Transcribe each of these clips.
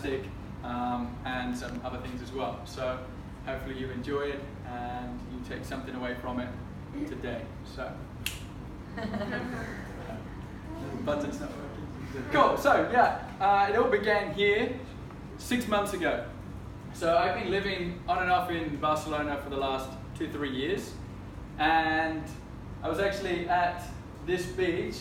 and some other things as well. So hopefully you enjoy it and you take something away from it today. So button's not working. Cool. So yeah, it all began here 6 months ago. So I've been living on and off in Barcelona for the last 2-3 years, and I was actually at this beach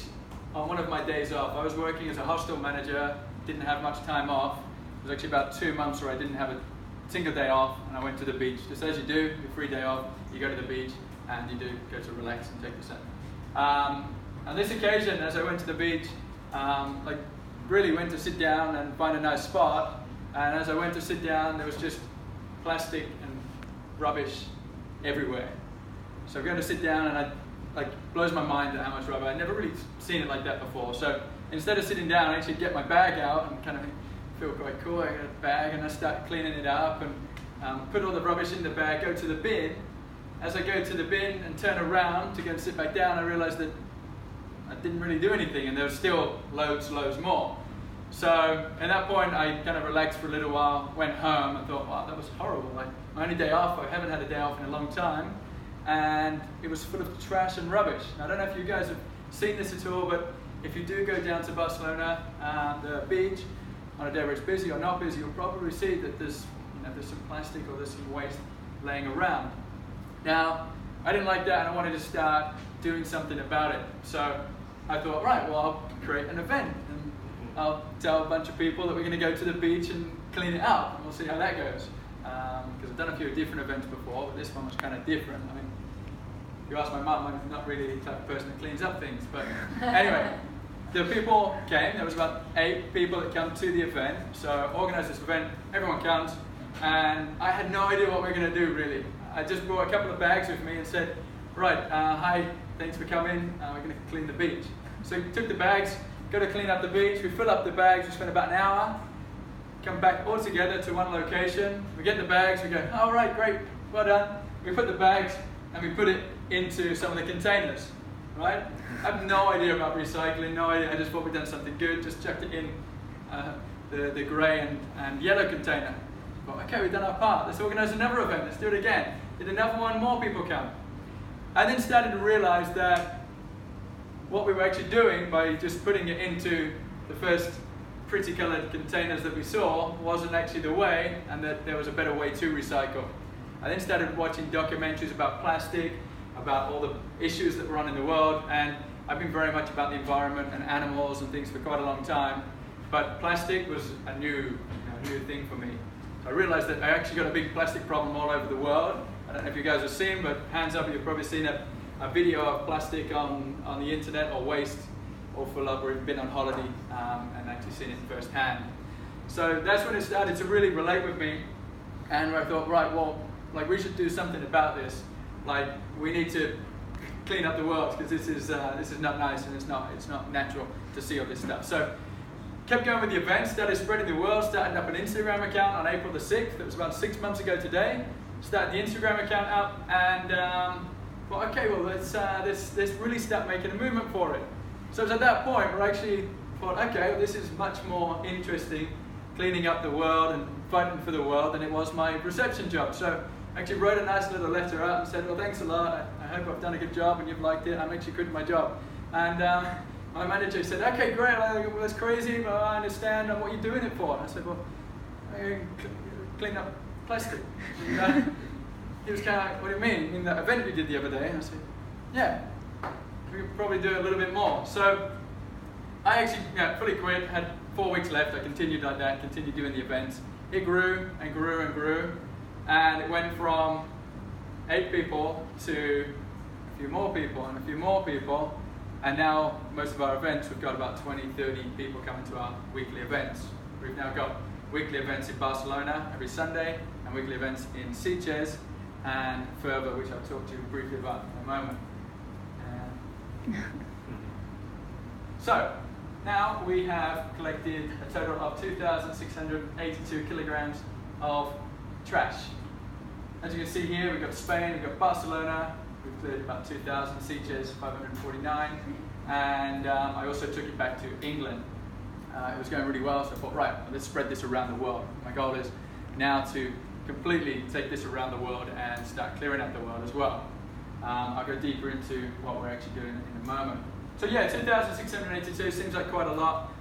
on one of my days off. I was working as a hostel manager, didn't have much time off. It was actually about 2 months where I didn't have a single day off, and I went to the beach. Just as you do, your free day off, you go to the beach and you do go to relax and take the sun. On this occasion, as I went to the beach, like really went to sit down and find a nice spot, and as I went to sit down, there was just plastic and rubbish everywhere. So I'm going to sit down, and blows my mind at how much rubbish. I'd never really seen it like that before. So instead of sitting down, I actually get my bag out and kind of feel quite cool. I get a bag and I start cleaning it up and put all the rubbish in the bag, go to the bin. As I go to the bin and turn around to go and sit back down, I realized that I didn't really do anything, and there was still loads more. So at that point, I kind of relaxed for a little while, went home, and thought, wow, that was horrible. Like, my only day off, I haven't had a day off in a long time, and it was full of trash and rubbish. Now, I don't know if you guys have seen this at all, but if you do go down to Barcelona, the beach, on a day where it's busy or not busy, you'll probably see that there's some plastic or there's some waste laying around. Now, I didn't like that, and I wanted to start doing something about it. So I thought, right, well, I'll create an event, and I'll tell a bunch of people that we're going to go to the beach and clean it up, and we'll see how that goes. Because I've done a few different events before, but this one was kind of different. I mean, if you ask my mum, I'm not really the type of person that cleans up things. But anyway, the people came. There was about 8 people that come to the event. So I organised this event, everyone comes, and I had no idea what we were going to do, really. I just brought a couple of bags with me and said, right, hi, thanks for coming, we're going to clean the beach. So we took the bags, go to clean up the beach, we fill up the bags, we spend about an hour, come back all together to one location, we get the bags, we go, all right, great, well done. We put the bags and we put it into some of the containers, right? I have no idea about recycling, no idea, I just thought we'd done something good, just chucked it in the grey and yellow container. But okay, we've done our part, let's organise another event, let's do it again. Did another one, more people come. I then started to realise that what we were actually doing by just putting it into the first pretty coloured containers that we saw wasn't actually the way, and that there was a better way to recycle. I then started watching documentaries about plastic, about all the issues that were on in the world, and I've been very much about the environment and animals and things for quite a long time, but plastic was a new thing for me. So I realised that I actually got a big plastic problem all over the world. I don't know if you guys have seen, but hands up, you've probably seen a video of plastic on the internet, or waste, or full up, or you've been on holiday and actually seen it firsthand. So that's when it started to really relate with me, and I thought, right, well, like we should do something about this. Like we need to clean up the world, because this is not nice, and it's not natural to see all this stuff. So kept going with the event, started spreading the word, started up an Instagram account on April the 6th. That was about 6 months ago today. Started the Instagram account up, and thought, okay, well, let's really start making a movement for it. So it was at that point where I actually thought, okay, well, this is much more interesting, cleaning up the world and fighting for the world, than it was my reception job. So I actually wrote a nice little letter out and said, well, thanks a lot, I hope I've done a good job and you've liked it, I'm actually quitting my job. And my manager said, okay, great, well, that's crazy, but I understand what you're doing it for. And I said, well, I clean up plastic. And, he was kind of like, what do you mean? You mean that event we did the other day? And I said, yeah, we could probably do a little bit more. So I actually fully quit, had 4 weeks left. I continued like that, continued doing the events. It grew and grew and grew, and it went from 8 people to a few more people and a few more people, and now most of our events, we've got about 20, 30 people coming to our weekly events. We've now got weekly events in Barcelona every Sunday, and weekly events in Sitges and further, which I'll talk to you briefly about in a moment. So, now we have collected a total of 2,682 kilograms of trash. As you can see here, we've got Spain, we've got Barcelona, we've cleared about 2,000, Sitges 549, and I also took it back to England. it was going really well, so I thought, right, let's spread this around the world. My goal is now to completely take this around the world and start clearing up the world as well. I'll go deeper into what we're actually doing in a moment. So yeah, 2,682 seems like quite a lot,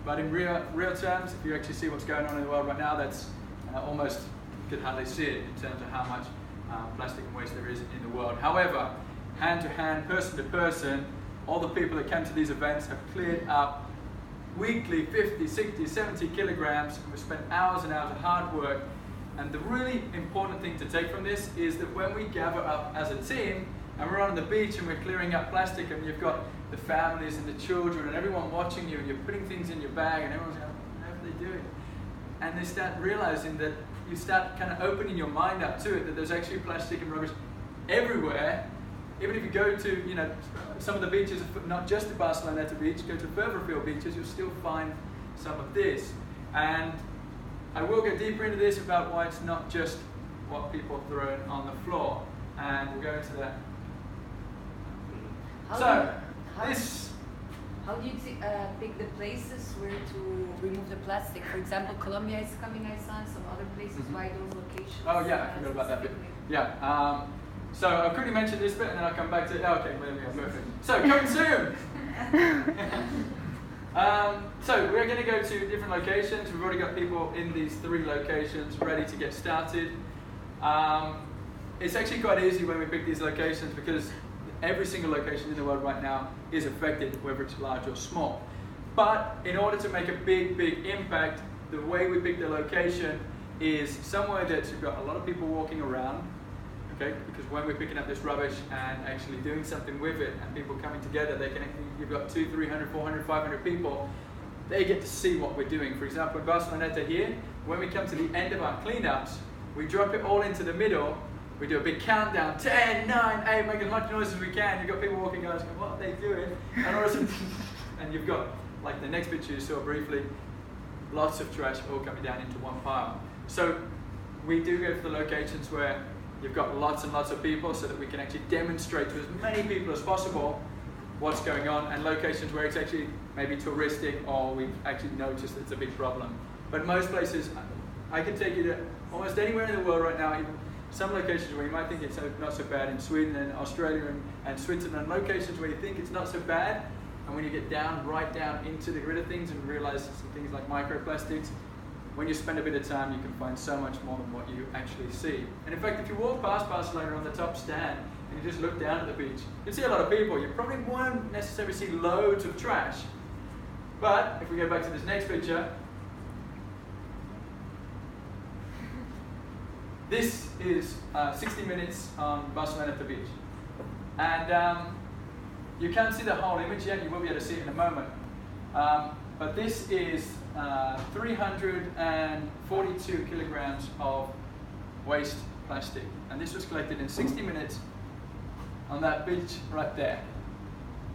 but in real terms, if you actually see what's going on in the world right now, that's almost, you could hardly see it in terms of how much plastic and waste there is in the world. However, hand to hand, person to person, all the people that come to these events have cleared up weekly 50, 60, 70 kilograms, and we've spent hours and hours of hard work. And the really important thing to take from this is that when we gather up as a team and we're on the beach and we're clearing up plastic and you've got the families and the children and everyone watching you and you're putting things in your bag and everyone's going, how do they do it? And they start realizing that you start kind of opening your mind up to it, that there's actually plastic and rubbish everywhere. Even if you go to, you know, some of the beaches, not just the Barcelona beach, go to further afield beaches, you'll still find some of this. And I will go deeper into this about why it's not just what people throw on the floor, and we'll go into that. How do you pick the places where to remove the plastic? For example, Colombia is coming, I saw, some other places. Why those locations? Oh yeah, I forgot about that bit. Yeah. So I've quickly mentioned this bit, and then I'll come back to it. Oh, okay, there we go, perfect. So coming soon. So we're going to go to different locations. We've already got people in these 3 locations ready to get started. It's actually quite easy when we pick these locations because every single location in the world right now is affected, whether it's large or small. But in order to make a big impact, the way we pick the location is somewhere that's got a lot of people walking around. Okay? Because when we're picking up this rubbish and actually doing something with it and people coming together, you've got 200, 300, 400, 500 people, they get to see what we're doing. For example, in Barcelona here, when we come to the end of our cleanups, we drop it all into the middle, we do a big countdown, 10, 9, 8, make as much noise as we can. You've got people walking going, what are they doing? And all of a sudden, and you've got, like the next picture you saw briefly, lots of trash all coming down into one pile. So we do go to the locations where you've got lots and lots of people so that we can actually demonstrate to as many people as possible what's going on, and locations where it's actually maybe touristic or we've actually noticed it's a big problem. But most places, I can take you to almost anywhere in the world right now, even some locations where you might think it's not so bad in Sweden and Australia and Switzerland, locations where you think it's not so bad, and when you get right down into the grid of things and realize some things like microplastics, when you spend a bit of time, you can find so much more than what you actually see. And in fact, if you walk past Barcelona on the top stand and you just look down at the beach, you see a lot of people. You probably won't necessarily see loads of trash. But if we go back to this next picture, this is 60 minutes on Barcelona at the beach. And you can't see the whole image yet. You will be able to see it in a moment. But this is 342 kilograms of waste plastic. And this was collected in 60 minutes on that beach right there.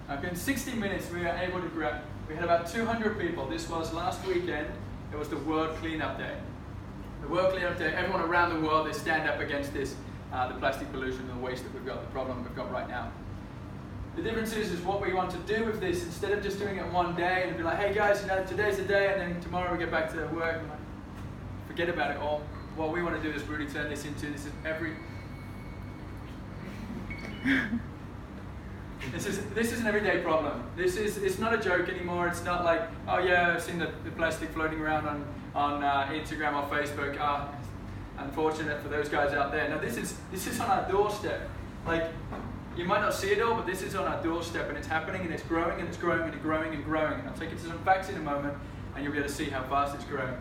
Okay, in 60 minutes we were able to grab, we had about 200 people. This was last weekend. It was the World Cleanup Day. The World Cleanup Day, everyone around the world, they stand up against this, the plastic pollution and the waste that we've got, the problem we've got right now. The difference is what we want to do with this. Instead of just doing it one day and be like, hey guys, you know, today's the day, and then tomorrow we get back to work, and forget about it all. What we want to do is really turn this into, this is an everyday problem. It's not a joke anymore. It's not like, oh yeah, I've seen the plastic floating around on Instagram or Facebook. Unfortunate for those guys out there. No, this is on our doorstep. Like, you might not see it all, but this is on our doorstep, and it's happening, and it's growing, and it's growing, and it's growing, and growing. And I'll take you to some facts in a moment, and you'll be able to see how fast it's growing.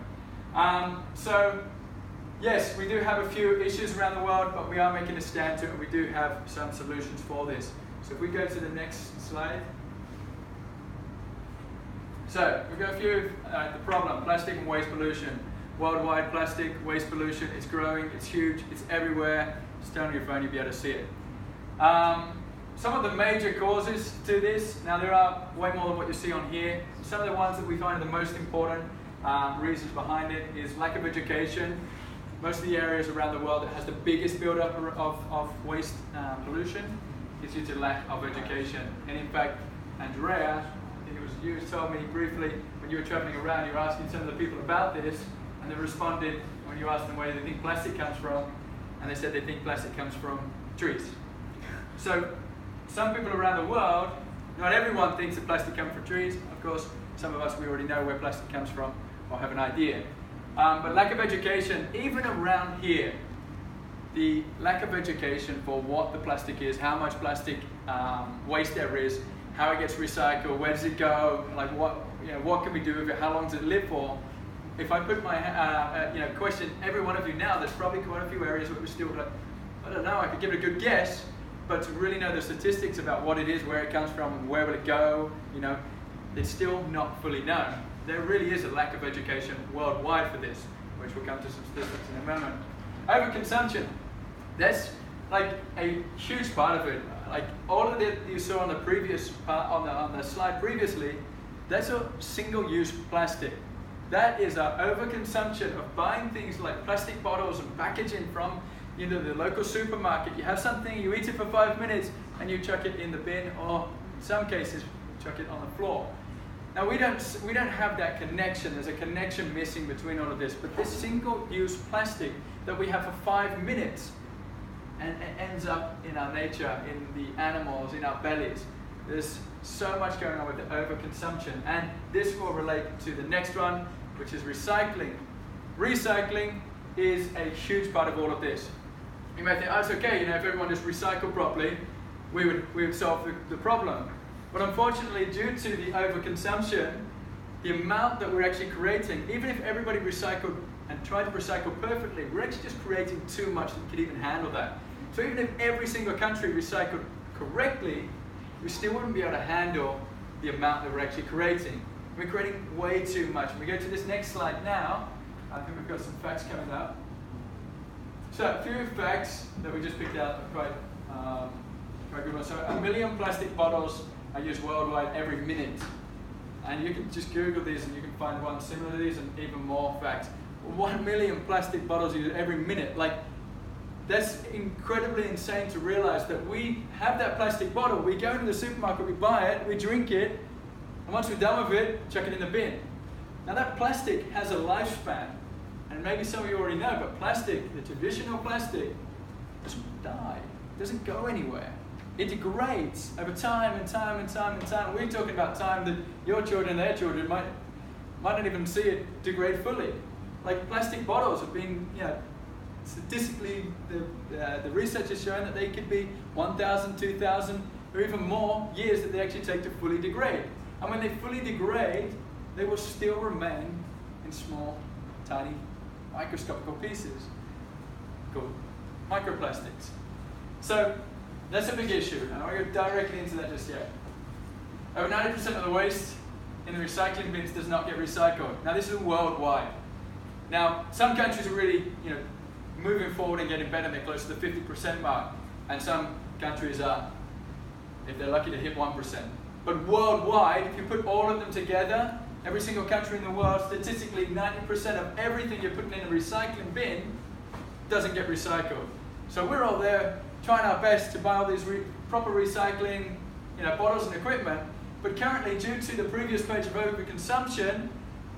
So, yes, we do have a few issues around the world, but we are making a stand to it, and we do have some solutions for this. So if we go to the next slide. So, we've got a few, the problem, plastic and waste pollution. Worldwide plastic, waste pollution, it's growing, it's huge, it's everywhere. Just turn on your phone, you'll be able to see it. Some of the major causes to this, now there are way more than what you see on here. Some of the ones that we find are the most important reasons behind it is lack of education. Most of the areas around the world that has the biggest buildup of waste pollution is due to lack of education. And in fact, Andrea think it was you, told me briefly when you were traveling around, you were asking some of the people about this, and they responded when you asked them where they think plastic comes from, and they said they think plastic comes from trees. So some people around the world, not everyone thinks that plastic comes from trees. Of course, some of us, we already know where plastic comes from or have an idea. But lack of education, even around here, the lack of education for what the plastic is, how much plastic waste there is, how it gets recycled, where does it go, like what can we do with it, how long does it live for? If I put my question every one of you now, there's probably quite a few areas where we're still like, I don't know, I could give it a good guess, but to really know the statistics about what it is, where it comes from, where will it go, it's still not fully known. There really is a lack of education worldwide for this, which we'll come to some statistics in a moment. Overconsumption, that's like a huge part of it. Like all of it you saw on the previous part, on the slide previously, that's a single-use plastic. That is our overconsumption of buying things like plastic bottles and packaging from the local supermarket. You have something, you eat it for 5 minutes, and you chuck it in the bin, or in some cases, chuck it on the floor. Now we don't have that connection. There's a connection missing between all of this. But this single-use plastic that we have for 5 minutes, and it ends up in our nature, in the animals, in our bellies. There's so much going on with the overconsumption, and this will relate to the next one, which is recycling. Recycling is a huge part of all of this. You may think, oh, it's okay, if everyone just recycled properly, we would solve the problem. But unfortunately, due to the overconsumption, the amount that we're actually creating, even if everybody recycled and tried to recycle perfectly, we're actually just creating too much that could even handle that. So even if every single country recycled correctly, we still wouldn't be able to handle the amount that we're actually creating. We're creating way too much. When we go to this next slide now, I think we've got some facts coming up. So a few facts that we just picked out are quite good ones. So 1 million plastic bottles are used worldwide every minute. And you can just Google these and you can find one similar to these and even more facts. 1 million plastic bottles used every minute. Like, that's incredibly insane to realize that we have that plastic bottle, we go into the supermarket, we buy it, we drink it, and once we're done with it, chuck it in the bin. Now that plastic has a lifespan, and maybe some of you already know, but plastic, the traditional plastic, doesn't die, it doesn't go anywhere. It degrades over time and time and time and time. We're talking about time that your children and their children might not even see it degrade fully. Like plastic bottles have been, statistically, the research has shown that they could be 1,000, 2,000, or even more years that they actually take to fully degrade. And when they fully degrade, they will still remain in small, tiny, microscopic pieces called microplastics. So that's a big issue, and I won't go directly into that just yet. Over 90% of the waste in the recycling bins does not get recycled. Now this is worldwide. Now some countries are really, moving forward and getting better, they're close to the 50% mark. And some countries are, if they're lucky, to hit 1%. But worldwide, if you put all of them together, every single country in the world, statistically 90% of everything you're putting in a recycling bin doesn't get recycled. So we're all there trying our best to buy all these proper recycling bottles and equipment, but currently due to the previous page of overconsumption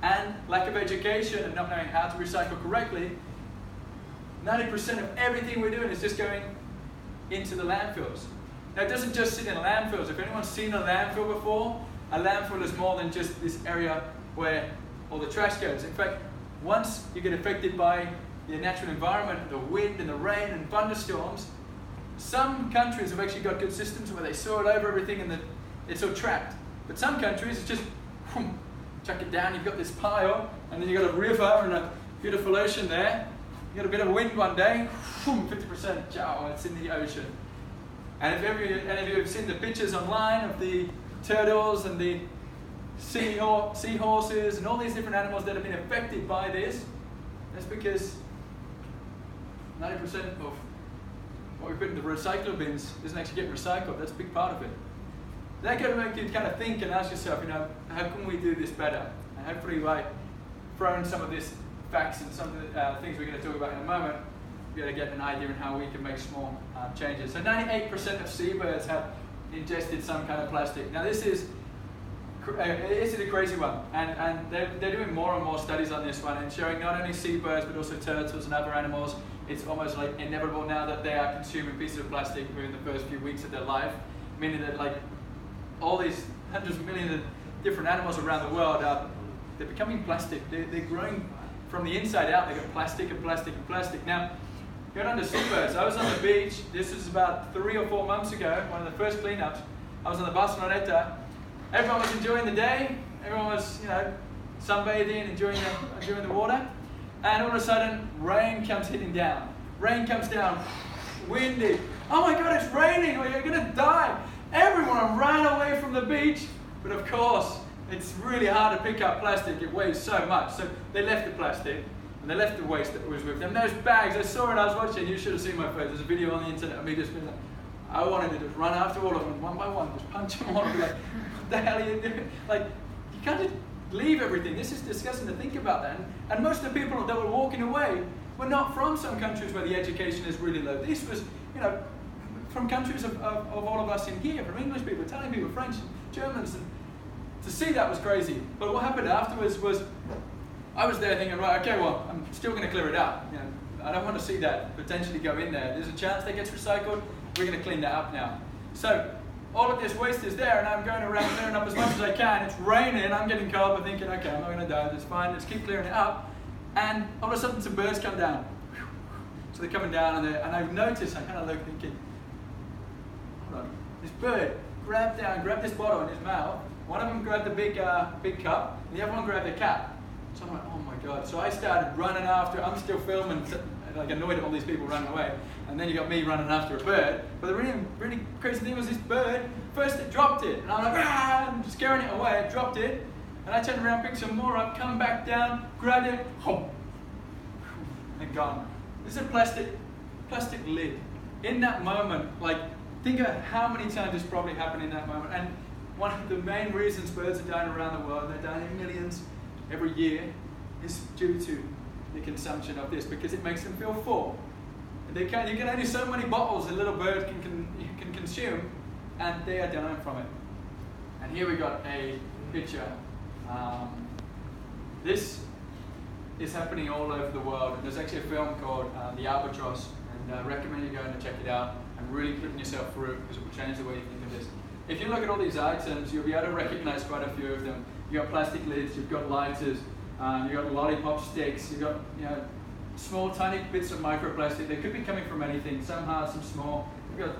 and lack of education and not knowing how to recycle correctly, 90% of everything we're doing is just going into the landfills. Now it doesn't just sit in landfills. If anyone's seen a landfill before, a landfill is more than just this area where all the trash goes. In fact, once you get affected by the natural environment, the wind and the rain and thunderstorms, some countries have actually got good systems where they soil over everything and it's all trapped. But some countries, it's just chuck it down, you've got this pile, and then you've got a river and a beautiful ocean there. You got a bit of wind one day, 50%, ciao, it's in the ocean. And if you've seen the pictures online of the turtles and the seahorses and all these different animals that have been affected by this, that's because 90% of what we put in the recycling bins doesn't actually get recycled. That's a big part of it. That can make you kind of think and ask yourself, how can we do this better? And hopefully by throwing some of these facts and some of the things we're going to talk about in a moment, be able to get an idea on how we can make small changes. So 98% of seabirds have ingested some kind of plastic. Now this is This is a crazy one, and they're doing more and more studies on this one and showing not only seabirds but also turtles and other animals. It's almost like inevitable now that they are consuming pieces of plastic within the first few weeks of their life, meaning that like all these hundreds of millions of different animals around the world they're becoming plastic. They're growing from the inside out. They've got plastic and plastic and plastic. Now, going on to seabirds, I was on the beach. This was about 3 or 4 months ago, one of the first cleanups. I was on the Barceloneta. Everyone was enjoying the day. Everyone was, sunbathing, enjoying the water. And all of a sudden, rain comes hitting down. Rain comes down, windy. Oh my God, it's raining! You're gonna die! Everyone ran away from the beach, but of course, it's really hard to pick up plastic. It weighs so much. So they left the plastic, and they left the waste that was with them. Those bags, I saw it, I was watching. You should have seen my face. There's a video on the internet of me just being like, I wanted to just run after all of them one by one, just punch them all and be like, what the hell are you doing? Like, you can't just leave everything. This is disgusting to think about that. And most of the people that were walking away were not from some countries where the education is really low. This was, from countries of all of us in here, from English people, Italian people, French, Germans. And to see that was crazy. But what happened afterwards was, I was there thinking, right, okay, well, I'm still going to clear it out. I don't want to see that potentially go in there. There's a chance that gets recycled. We're going to clean that up now. So all of this waste is there, and I'm going around clearing up as much as I can. It's raining, I'm getting cold, but thinking, okay, I'm not going to die, that's fine, let's keep clearing it up. And all of a sudden some birds come down. So they're coming down, and I've noticed, I kind of look thinking, hold on, this bird grabbed this bottle in his mouth. One of them grabbed the big cup, and the other one grabbed the cap. So I'm like, oh my God. So I started running after, I'm still filming, like annoyed at all these people running away. And then you got me running after a bird. But the really crazy thing was this bird, first it dropped it. And I'm like, I'm scaring it away, it dropped it. And I turned around, picked some more up, come back down, grabbed it, hop, and gone. This is a plastic lid. In that moment, like, think of how many times this probably happened in that moment. And one of the main reasons birds are dying around the world, they're dying in millions every year, is due to the consumption of this, because it makes them feel full. You can only so many bottles a little bird can consume, and they are dying from it. And here we got a picture. This is happening all over the world. And there's actually a film called The Albatross, and I recommend you going and check it out and really putting yourself through it, because it will change the way you think of this. If you look at all these items, you'll be able to recognize quite a few of them. You've got plastic lids, you've got lighters, you've got lollipop sticks, you've got small tiny bits of microplastic. They could be coming from anything, some hard, some small. You've got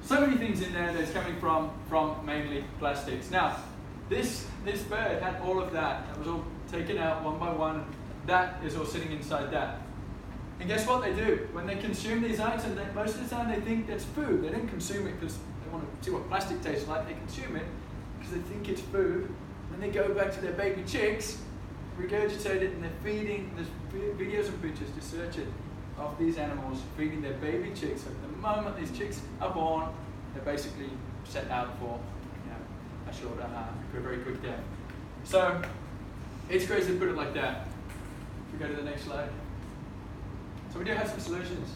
so many things in there that's coming from mainly plastics. Now, this bird had all of that. That was all taken out one by one. That is all sitting inside that. And guess what they do? When they consume these items, most of the time they think that's food. They don't consume it because they want to see what plastic tastes like. They consume it because they think it's food. Then they go back to their baby chicks, regurgitate it, and they're feeding. There's videos and pictures to search it of these animals feeding their baby chicks. So the moment these chicks are born, they're basically set out for a very quick death. So it's crazy to put it like that. If we go to the next slide. So we do have some solutions.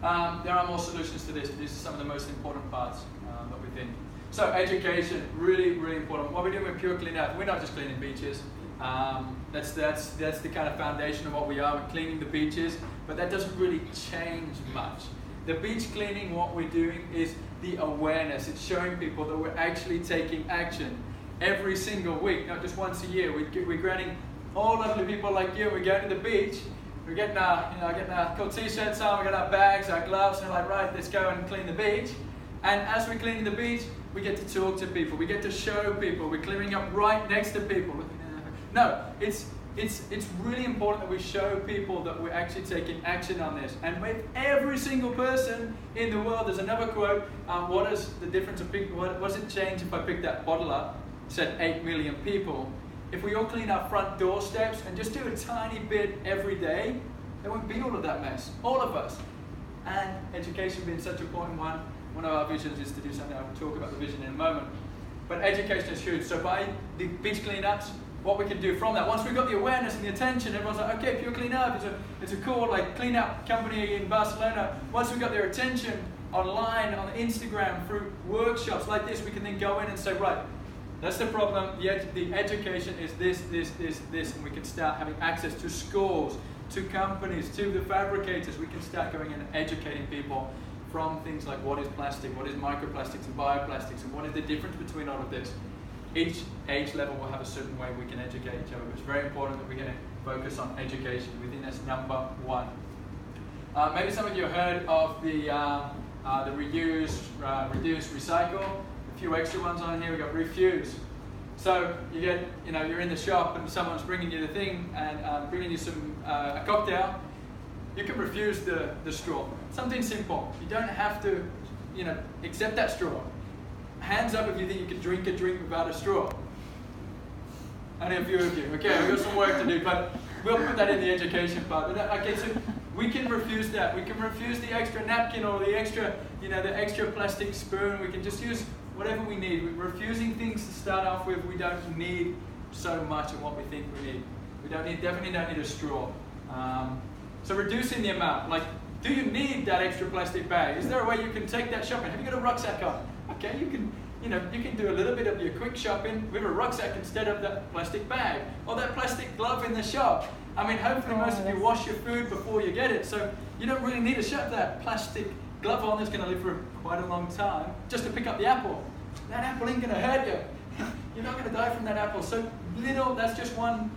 There are more solutions to this, but these are some of the most important parts that we think. So education, really, really important. What we're doing with Pure Clean Out, we're not just cleaning beaches. That's the kind of foundation of what we are. We're cleaning the beaches, but that doesn't really change much. The beach cleaning, what we're doing is the awareness. It's showing people that we're actually taking action every single week, not just once a year. We're getting all lovely people like you. We're going to the beach. We're getting our cool t-shirts on. We got our bags, our gloves, and we're like, right, let's go and clean the beach. And as we're cleaning the beach, we get to talk to people. We get to show people. We're clearing up right next to people. No, it's really important that we show people that we're actually taking action on this. And with every single person in the world, there's another quote, what is the difference of people, what does it change if I pick that bottle up? It said 8 million people. If we all clean our front doorsteps and just do a tiny bit every day, there won't be all of that mess, all of us. And education being such an important one of our visions is to do something. I'll talk about the vision in a moment. But education is huge. So by the beach cleanups, what we can do from that, once we've got the awareness and the attention, everyone's like, okay, Pure Clean Up, it's a cool cleanup company in Barcelona. Once we've got their attention online, on Instagram, through workshops like this, we can then go in and say, right, That's the problem. The education is this, and we can start having access to schools, to companies, to the fabricators. We can start going and educating people from things like what is plastic, what is microplastics and bioplastics, and what is the difference between all of this. Each age level will have a certain way we can educate each other, but it's very important that we're going to focus on education. We think that's number one. Maybe some of you heard of the reuse, reduce, recycle. A few extra ones on here. We've got refuse. So you get, you're in the shop and someone's bringing you the thing and bringing you some a cocktail. You can refuse the straw. Something simple. You don't have to, accept that straw. Hands up if you think you can drink a drink without a straw. Only a few of you. Okay, we've got some work to do, but we'll put that in the education part. But, okay, so we can refuse that. We can refuse the extra napkin or the extra, the extra plastic spoon. We can just use whatever we need. We're refusing things to start off with. We don't need so much of what we think we need. We definitely don't need a straw. So reducing the amount. Like, do you need that extra plastic bag? Is there a way you can take that shopping? Have you got a rucksack on? Okay, you can do a little bit of your quick shopping with a rucksack instead of that plastic bag or that plastic glove in the shop. I mean, hopefully most of you wash your food before you get it, so you don't really need to shove that plastic glove on that's going to live for quite a long time just to pick up the apple. That apple ain't going to hurt you. You're not going to die from that apple. So that's just one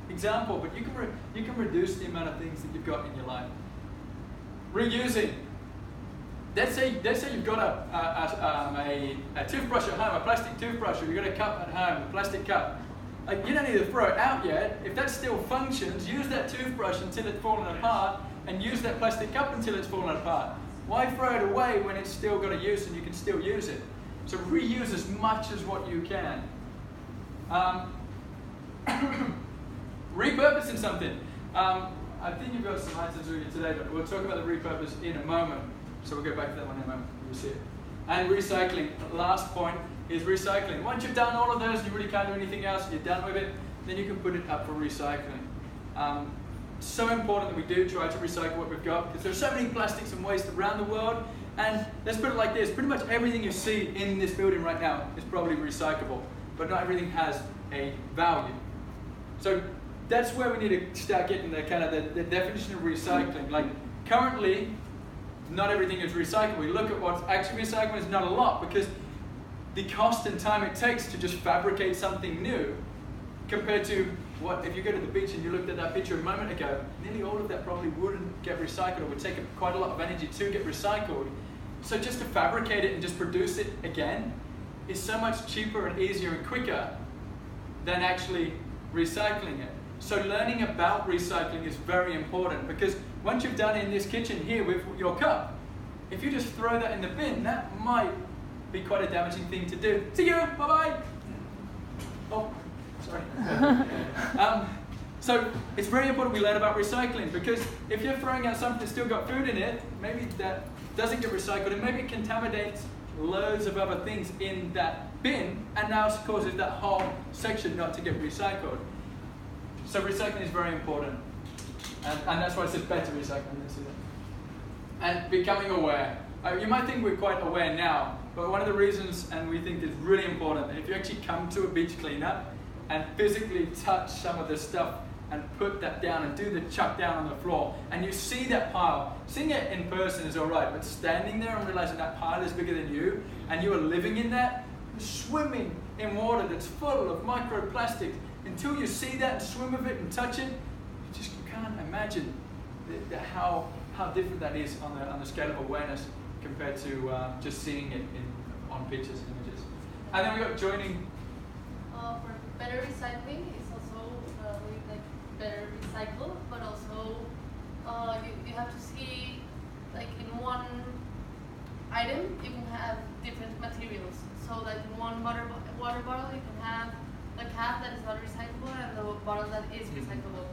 example, but you can reduce the amount of things that you've got in your life. Reusing. Let's say you've got a toothbrush at home, a plastic toothbrush, or you've got a cup at home, a plastic cup. You don't need to throw it out yet. If that still functions, use that toothbrush until it's fallen apart, and use that plastic cup until it's fallen apart. Why throw it away when it's still got a use and you can still use it? So reuse as much as what you can. Repurposing something. I think you've got some items with you today, but we'll talk about the repurpose in a moment. So we'll go back to that one in a moment. You'll see it. And recycling. The last point is recycling. Once you've done all of those, you really can't do anything else, you're done with it, then you can put it up for recycling. So important that we do try to recycle what we've got, because there's so many plastics and waste around the world, and let's put it like this, pretty much everything you see in this building right now is probably recyclable, but not everything has a value. So that's where we need to start getting the kind of the definition of recycling. Like currently, not everything is recyclable. We look at what's actually recyclable, is not a lot, because the cost and time it takes to just fabricate something new compared to what, if you go to the beach and you looked at that picture a moment ago, nearly all of that probably wouldn't get recycled, or would take quite a lot of energy to get recycled. So just to fabricate it and just produce it again is so much cheaper and easier and quicker than actually recycling it. So learning about recycling is very important, because once you've done it in this kitchen here with your cup, if you just throw that in the bin, that might be quite a damaging thing to do. See you, bye-bye. Oh, sorry. So it's very important we learn about recycling, because if you're throwing out something that's still got food in it, maybe that doesn't get recycled, and maybe it contaminates loads of other things in that bin, and now causes that whole section not to get recycled. So recycling is very important, and that's why it says better recycling. And becoming aware. You might think we're quite aware now, but one of the reasons, and we think is really important, that if you actually come to a beach cleanup and physically touch some of the stuff and put that down and do the chuck down on the floor, and you see that pile, seeing it in person is all right, but standing there and realizing that pile is bigger than you, and you are living in that, swimming in water that's full of microplastics, until you see that and swim with it and touch it, you can't imagine how different that is on the scale of awareness compared to just seeing it on pictures and images. And then we got joining. For better recycling, it's also like better recycle, but also you have to see, like in one item you can have different materials. So like in one water bottle you can have the cap that is not recyclable and the bottle that is recyclable.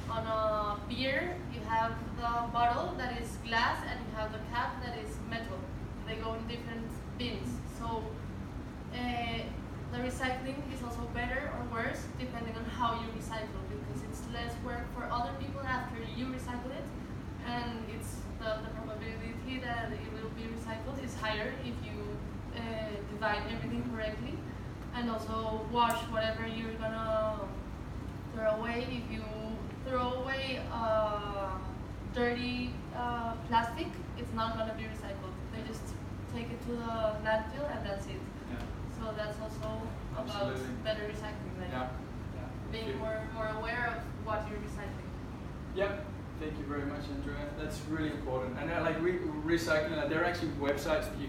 On a beer, you have the bottle that is glass and you have the cap that is metal. They go in different bins. So the recycling is also better or worse depending on how you recycle, because it's less work for other people after you recycle it, and it's the probability that it will be recycled is higher if you divide everything correctly. and also wash whatever you're gonna throw away. If you throw away dirty plastic, it's not gonna be recycled. They just take it to the landfill and that's it. Yeah. So that's also about better recycling, like being more aware of what you're recycling. Yep. Thank you very much, Andrea. That's really important. And like recycling, there are actually websites that you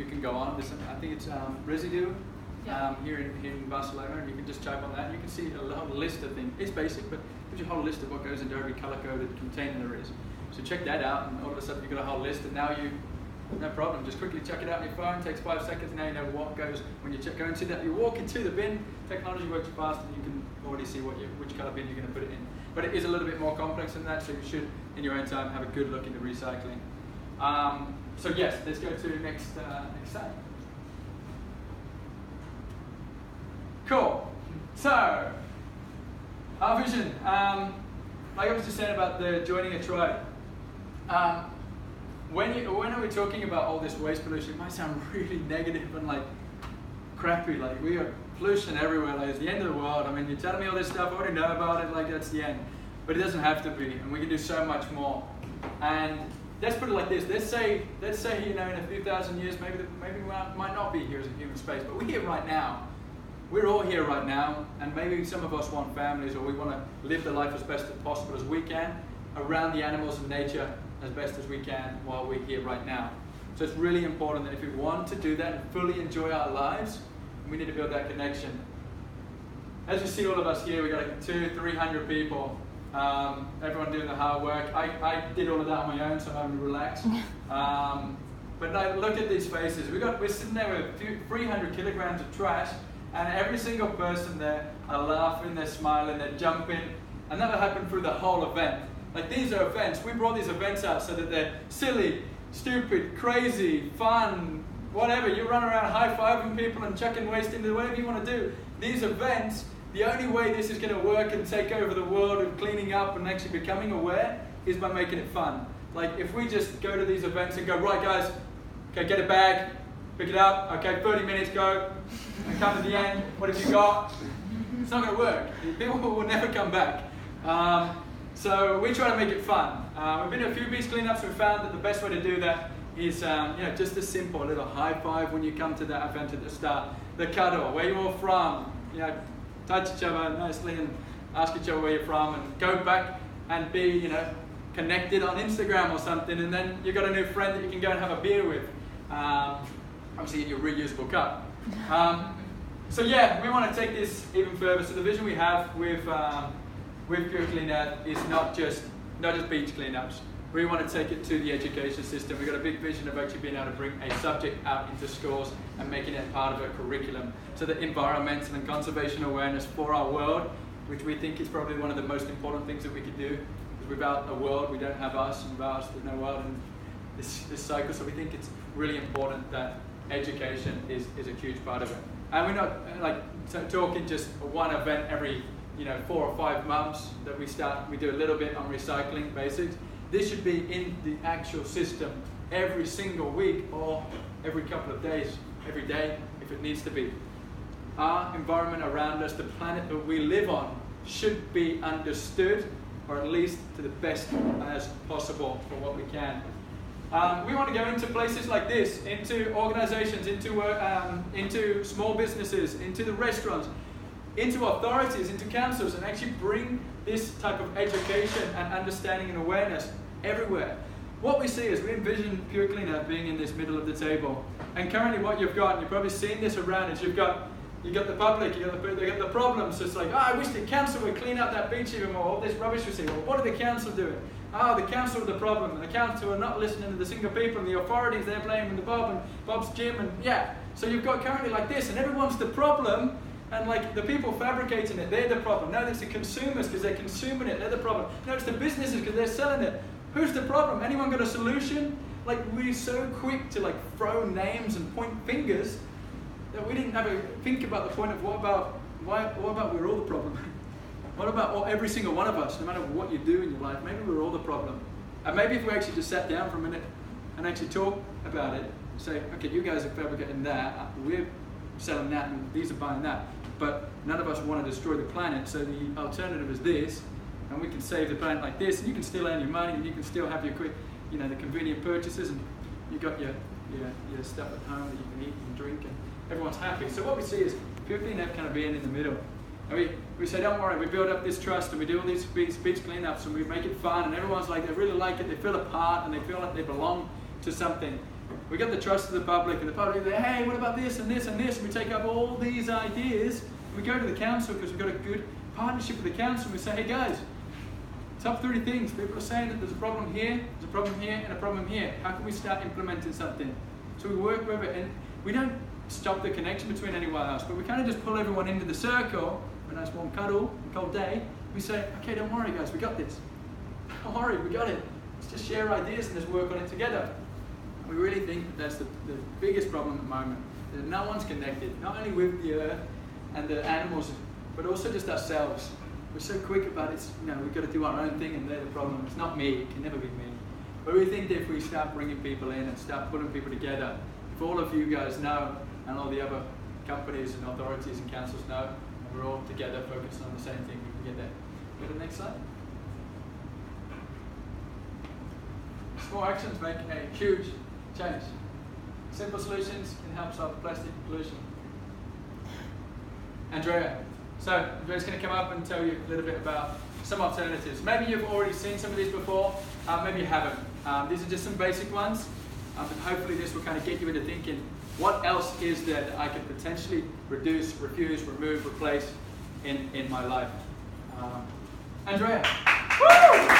can go on. I think it's Residue here in Barcelona, and you can just type on that. And you can see a whole list of things. It's basic, but it gives you a whole list of what goes into every color-coded container there is. So check that out, and all of a sudden you've got a whole list, and now no problem. Just quickly check it out on your phone. Takes 5 seconds. Now you know what goes when you go into that. You walk into the bin. Technology works fast, and you can already see which color bin you're going to put it in. But it is a little bit more complex than that, so you should, in your own time, have a good look into recycling. So yes, let's go to next slide. Cool. So, our vision. Like I was just saying about joining a tribe. When are we talking about all this waste pollution, it might sound really negative and like crappy, like we are pollution everywhere, like it's the end of the world. I mean, you're telling me all this stuff, I already know about it, like that's the end. But it doesn't have to be, and we can do so much more. And let's put it like this, let's say in a few thousand years, maybe we might not be here as a human space, but we're here right now. We're all here right now, and maybe some of us want families, or we want to live the life as best as possible as we can, around the animals and nature as best as we can while we're here right now. So it's really important that if we want to do that and fully enjoy our lives, we need to build that connection. As you see all of us here, we've got like 200-300 people. Everyone doing the hard work. I did all of that on my own, so I'm able to relax. But now look at these faces. We're sitting there with 300 kilograms of trash, and every single person there are laughing, they're smiling, they're jumping, and that'll happen through the whole event. Like these are events. We brought these events out so that they're silly, stupid, crazy, fun, whatever. You run around high-fiving people and chucking waste into whatever you want to do. These events, the only way this is going to work and take over the world of cleaning up and actually becoming aware is by making it fun. Like if we just go to these events and go, right guys, okay, get a bag, pick it up, okay, 30 minutes, go, and come to the end, what have you got? It's not going to work. People will never come back. So we try to make it fun. We've been to a few beach cleanups. We've found that the best way to do that is just a simple little high five when you come to that event at the start. The cuddle, where you're all from, touch each other nicely and ask each other where you're from, and go back and be connected on Instagram or something, and then you've got a new friend that you can go and have a beer with. Obviously in your reusable cup. So yeah, we want to take this even further. So the vision we have with Pure Clean Earth is not just beach cleanups. We want to take it to the education system. We've got a big vision of actually being able to bring a subject out into schools and making it part of a curriculum. So that environmental and conservation awareness for our world, which we think is probably one of the most important things that we could do. Because without a world, we don't have us, and without us, there's no world, and this cycle. So we think it's really important that education is a huge part of it. And we're not talking just one event every 4 or 5 months that we do a little bit on recycling basics. This should be in the actual system every single week or every couple of days, every day if it needs to be. Our environment around us, the planet that we live on, should be understood, or at least to the best as possible for what we can. We want to go into places like this, into organizations, into small businesses, into the restaurants, into authorities, into councils, and actually bring this type of education and understanding and awareness everywhere. What we see is we envision Pure Clean Earth being in this middle of the table. And currently what you've got, and you've probably seen this around, is you've got the public, you got the problems. So it's like, I wish the council would clean up that beach even more, all this rubbish we see. Well, what are the council doing? The council are the problem, and the council are not listening to the single people, and the authorities, they're blaming the Bob and Bob's gym, and yeah. So you've got currently like this, and everyone's the problem, and like the people fabricating it, they're the problem. No, it's the consumers because they're consuming it, they're the problem. No, it's the businesses because they're selling it. Who's the problem? Anyone got a solution? Like we're so quick to like throw names and point fingers that we didn't have a think about the point of what about we're all the problem? What about every single one of us, no matter what you do in your life, maybe we're all the problem. And maybe if we actually just sat down for a minute and actually talk about it, say, okay, you guys are fabricating that, we're selling that, and these are buying that. But none of us want to destroy the planet, so the alternative is this, and we can save the planet like this, and you can still earn your money, and you can still have your quick, the convenient purchases, and you got your stuff at home that you can eat and drink, and everyone's happy. So what we see is people need to kind of being in the middle. And we say, don't worry, we build up this trust, and we do all these beach cleanups, and we make it fun, and everyone's like, they really like it, they feel a part, and they feel like they belong to something. We get the trust of the public, and the public say, hey, what about this and this and this? And we take up all these ideas, and we go to the council because we've got a good partnership with the council, and we say, hey guys, top 3 things. People are saying that there's a problem here, there's a problem here, and a problem here. How can we start implementing something? So we work with it, and we don't stop the connection between anyone else, but we kind of just pull everyone into the circle, a nice warm cuddle, a cold day. We say, okay, don't worry guys, we got this. Don't worry, we got it. Let's just share ideas and let's work on it together. We really think that that's the biggest problem at the moment, that no one's connected, not only with the earth and the animals, but also just ourselves. We're so quick about it, we've got to do our own thing and they're the problem. It's not me, it can never be me. But we think that if we start bringing people in and start putting people together, if all of you guys know, and all the other companies and authorities and councils know, and we're all together focused on the same thing, we can get there. Go to the next slide. Small actions make a huge change. Simple solutions can help solve plastic pollution. Andrea. So Andrea's going to come up and tell you a little bit about some alternatives. Maybe you've already seen some of these before, maybe you haven't. These are just some basic ones, but hopefully this will kind of get you into thinking, what else is there that I could potentially reduce, refuse, remove, replace in my life? Andrea. Woo!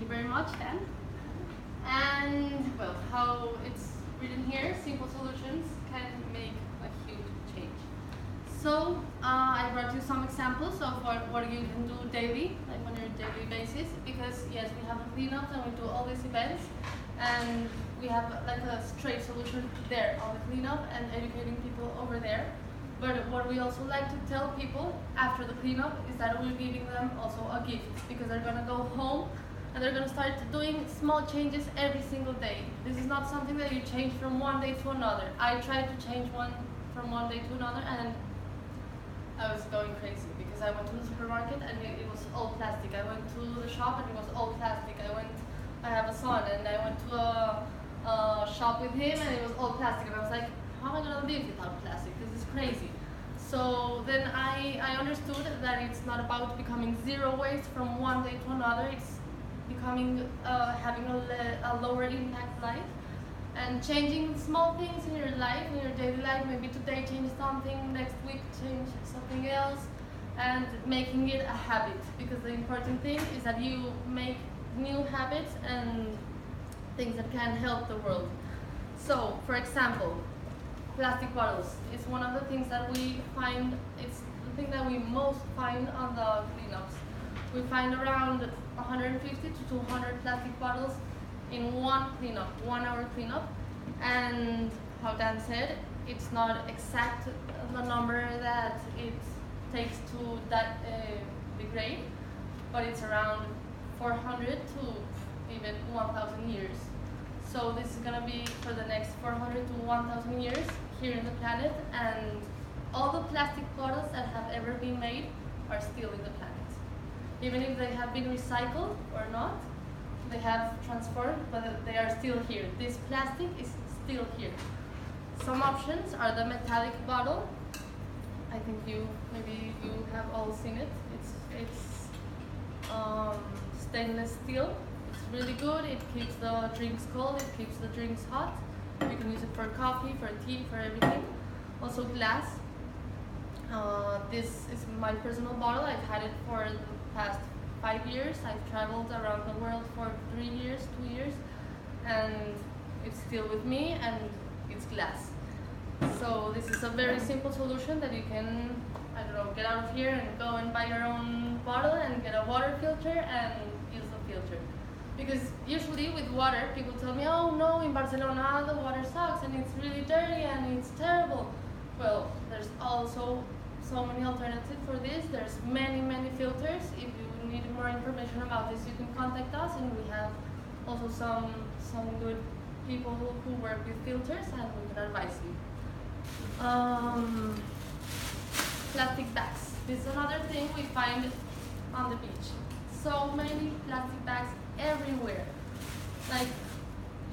Very much then. And well, how it's written here, simple solutions can make a huge change. So I brought you some examples of what you can do daily, like on your daily basis, because yes, we have a cleanup and we do all these events, and we have like a straight solution there on the cleanup and educating people over there. But what we also like to tell people after the cleanup is that we're giving them also a gift, because they're gonna go home and they're going to start doing small changes every single day. This is not something that you change from one day to another. I tried to change from one day to another, and I was going crazy because I went to the supermarket and it was all plastic. I went to the shop and it was all plastic. I have a son and I went to a shop with him and it was all plastic. And I was like, how am I going to live without plastic? This is crazy. So then I understood that it's not about becoming zero waste from one day to another. It's becoming, having a lower impact life, and changing small things in your life, in your daily life. Maybe today change something, next week change something else, and making it a habit, because the important thing is that you make new habits and things that can help the world. So, for example, plastic bottles is one of the things that we find, it's the thing that we most find on the cleanups. We find around 150 to 200 plastic bottles in one cleanup, 1 hour cleanup. And how Dan said, it's not exact the number that it takes to degrade, but it's around 400 to even 1,000 years. So this is gonna be for the next 400 to 1,000 years here in the planet, and all the plastic bottles that have ever been made are still in the planet. Even if they have been recycled or not, they have transformed, but they are still here. This plastic is still here. Some options are the metallic bottle. I think maybe you have all seen it. It's stainless steel. It's really good. It keeps the drinks cold. It keeps the drinks hot. You can use it for coffee, for tea, for everything. Also glass. This is my personal bottle. I've had it for the past 5 years. I've traveled around the world for 3 years, 2 years, and it's still with me, and it's glass. So this is a very simple solution that you can, I don't know, get out of here and go and buy your own bottle and get a water filter and use the filter. Because usually with water, people tell me, oh no, in Barcelona the water sucks and it's really dirty and it's terrible. Well, there's also so many alternatives for this. There's many filters. If you need more information about this, you can contact us, and we have also some good people who work with filters, and we can advise you. Plastic bags. This is another thing we find on the beach. So many plastic bags everywhere. Like,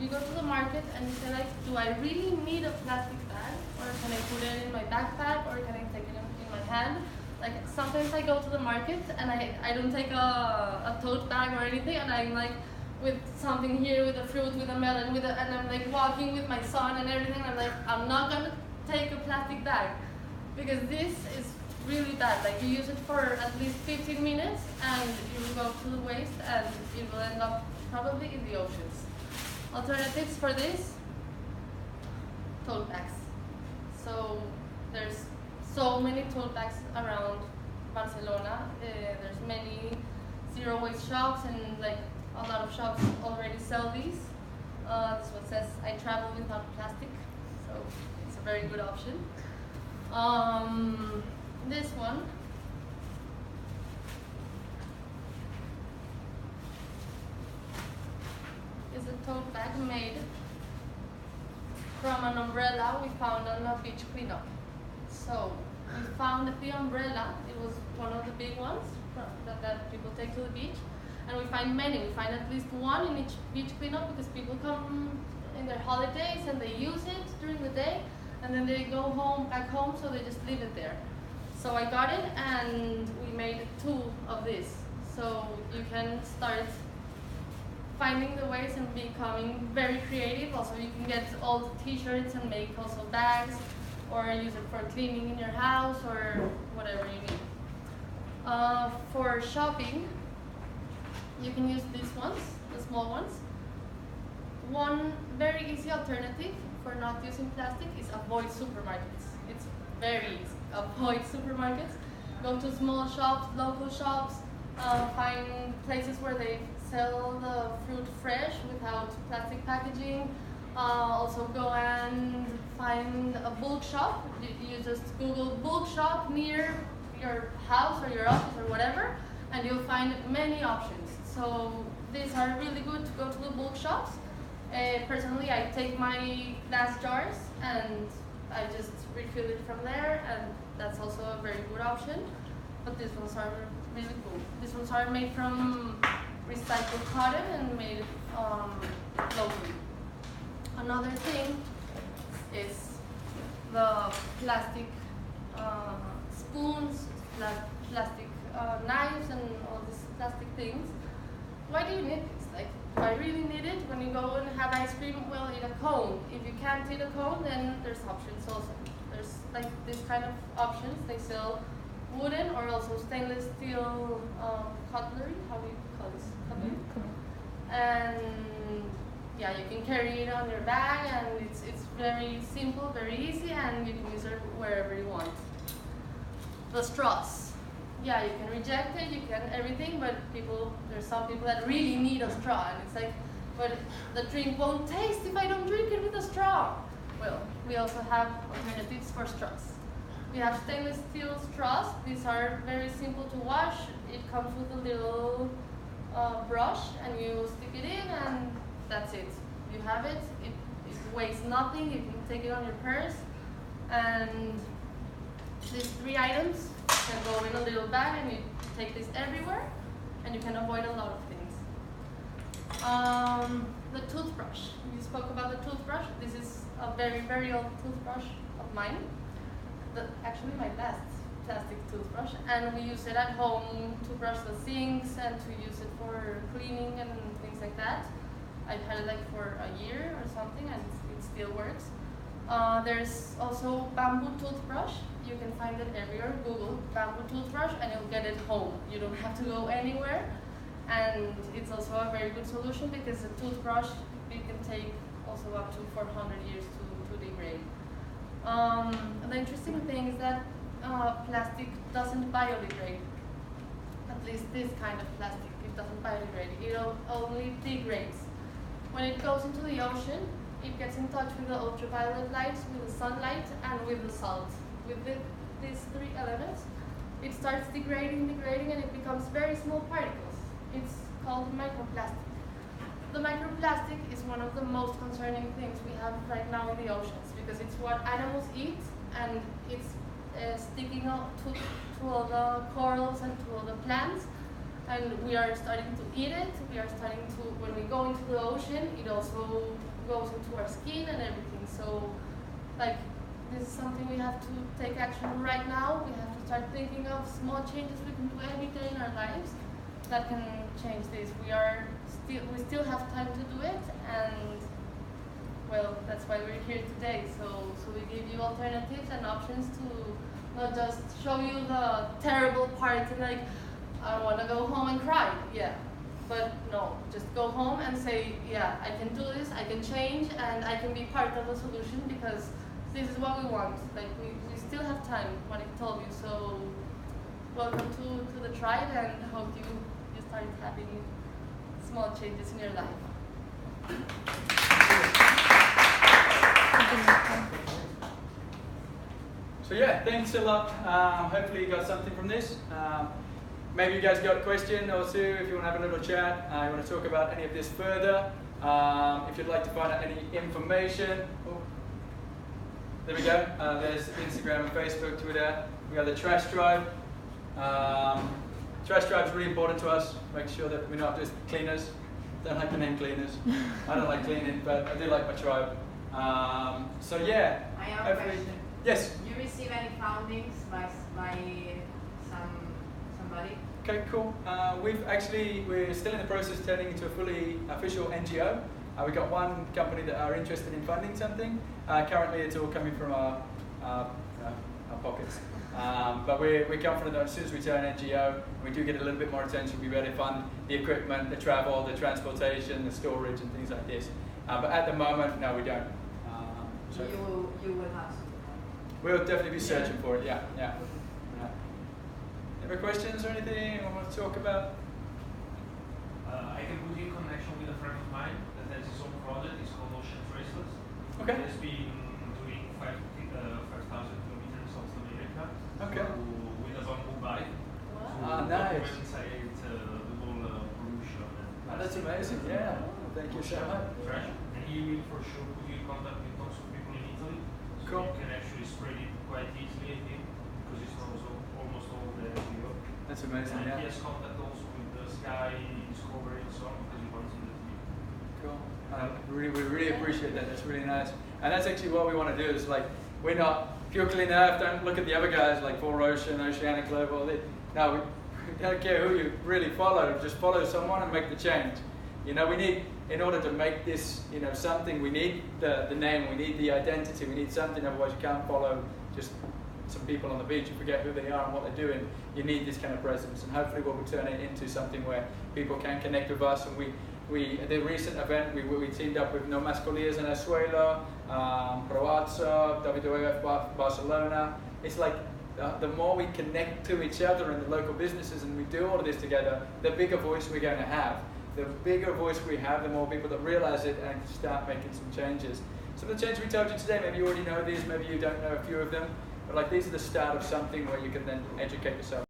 you go to the market and you say like, do I really need a plastic bag? Or can I put it in my backpack? Or can I take it in my hand? Like, sometimes I go to the market and I don't take a tote bag or anything, and I'm like with something here, with a fruit, with a melon, and I'm like walking with my son and everything. I'm like, I'm not gonna take a plastic bag, because this is really bad. Like, you use it for at least 15 minutes and it will go to the waste, and it will end up probably in the oceans. Alternatives for this, tote bags. So there's so many tote bags around Barcelona. There's many zero waste shops, and like a lot of shops already sell these. This one says, I travel without plastic, so it's a very good option. This one, is a tote bag made from an umbrella we found on a beach cleanup. So we found the umbrella. It was one of the big ones that people take to the beach, and we find many. We find at least one in each beach cleanup, because people come in their holidays and they use it during the day, and then they go back home, so they just leave it there. So I got it, and we made 2 of this. So you can start finding the ways and becoming very creative. Also, you can get old t-shirts and make also bags, or use it for cleaning in your house, or whatever you need. For shopping, you can use these ones, the small ones. One very easy alternative for not using plastic is avoid supermarkets. It's very easy. Avoid supermarkets. Go to small shops, local shops, find places where they sell the fruit fresh without plastic packaging. Also go and find a bulk shop. You just Google bulk shop near your house or your office or whatever, and you'll find many options. So these are really good to go to the bulk shops. Personally, I take my glass jars and I just refill it from there, and that's also a very good option. But these ones are really cool. These ones are made from recycled cotton and made locally. Another thing is the plastic spoons, plastic knives, and all these plastic things. Why do you need this? Like, do I really need it? When you go and have ice cream, well, eat a cone. If you can't eat a cone, then there's options also. There's like this kind of options. They sell wooden or also stainless steel cutlery. How do you call this? Cutlery? And yeah, you can carry it on your bag, and it's very simple, very easy, and you can use it wherever you want. The straws. Yeah, you can reject it, you can everything, but there's some people that really need a straw, and it's like, but the drink won't taste if I don't drink it with a straw. Well, we also have alternatives for straws. We have stainless steel straws. These are very simple to wash. It comes with a little brush, and you stick it in, and that's it. You have it. It weighs nothing. You can take it on your purse, and these 3 items can go in a little bag, and you take this everywhere, and you can avoid a lot of things. The toothbrush. We spoke about the toothbrush. This is a very, very old toothbrush of mine. Actually, my last plastic toothbrush, and we use it at home to brush the sinks and to use it for cleaning and things like that. I've had it like for a year or something, and it still works. There's also bamboo toothbrush. You can find it everywhere. Google bamboo toothbrush, and you'll get it home. You don't have to go anywhere, and it's also a very good solution, because a toothbruch, you can take also up to 400 years to degrade. The interesting thing is that plastic doesn't biodegrade. At least this kind of plastic, it doesn't biodegrade. It only degrades. When it goes into the ocean, it gets in touch with the ultraviolet lights, with the sunlight, and with the salt. With these three elements, it starts degrading, and it becomes very small particles. It's called microplastic. The microplastic is one of the most concerning things we have right now in the oceans, because it's what animals eat, and it's sticking up to all the corals and to all the plants, and we are starting to eat it. We are starting to, when we go into the ocean, it also goes into our skin and everything. So, like, this is something we have to take action right now. We have to start thinking of small changes we can do every day in our lives that can change this. We still have time to do it, and well, that's why we're here today. So we give you alternatives and options to not just show you the terrible part and like, I want to go home and cry. Yeah, but no, just go home and say, yeah, I can do this, I can change, and I can be part of the solution, because this is what we want. Like, we still have time, what I told you. So welcome to the tribe, and hope you start having small changes in your life. So yeah, thanks a lot. Hopefully you got something from this. Maybe you guys got a question or two if you want to have a little chat. You want to talk about any of this further. If you'd like to find out any information. Oh, there we go. There's Instagram and Facebook, Twitter. We got the Trash Tribe. Trash Tribe is really important to us. Make sure that we're not just cleaners. Don't like the name cleaners. I don't like cleaning, but I do like my tribe. So yeah. I have a question. Yes. Do you receive any foundings by somebody? Okay, cool. We're still in the process of turning into a fully official NGO. We've got one company that are interested in funding something. Currently, it's all coming from our pockets. But we're confident that as soon as we turn NGO, we do get a little bit more attention. We'll be able to fund the equipment, the travel, the transportation, the storage, and things like this. But at the moment, no, we don't. So you will have some. We'll definitely be searching for it. Yeah. Any questions or anything I want to talk about? I can put you in connection with a friend of mine that has his own project. It's called Ocean Traceless. Okay. He has been doing 5,000 kilometers of America. Okay. With a bamboo bike. Wow. Nice. Document the whole pollution. That's amazing. Yeah. Thank you so much. Fresh. And he will for sure put you in contact with lots of people in Italy. So Cool. you can actually spread it quite easily, I think, because it's almost all there in Europe. That's amazing. And Yeah. he has contact also with the Sky Discovery and so on, because he wants in the team. Cool. We really appreciate that. That's really nice. And that's actually what we want to do. Is like, we're not pure clean earth. Don't look at the other guys like For Ocean, Oceanic Global. No, we don't care who you really follow. Just follow someone and make the change. You know, we need, in order to make this, something, we need the name, we need the identity, we need something. Otherwise, you can't follow just some people on the beach. You forget who they are and what they're doing. You need this kind of presence, and hopefully, we'll turn it into something where people can connect with us. And we at the recent event, we teamed up with No Mascolias in Venezuela, Croazia, WWF Barcelona. It's like the more we connect to each other and the local businesses, and we do all of this together, the bigger voice we're going to have. The bigger voice we have, the more people that realize it and start making some changes. Some of the changes we told you today, maybe you already know these, maybe you don't know a few of them, but like these are the start of something where you can then educate yourself.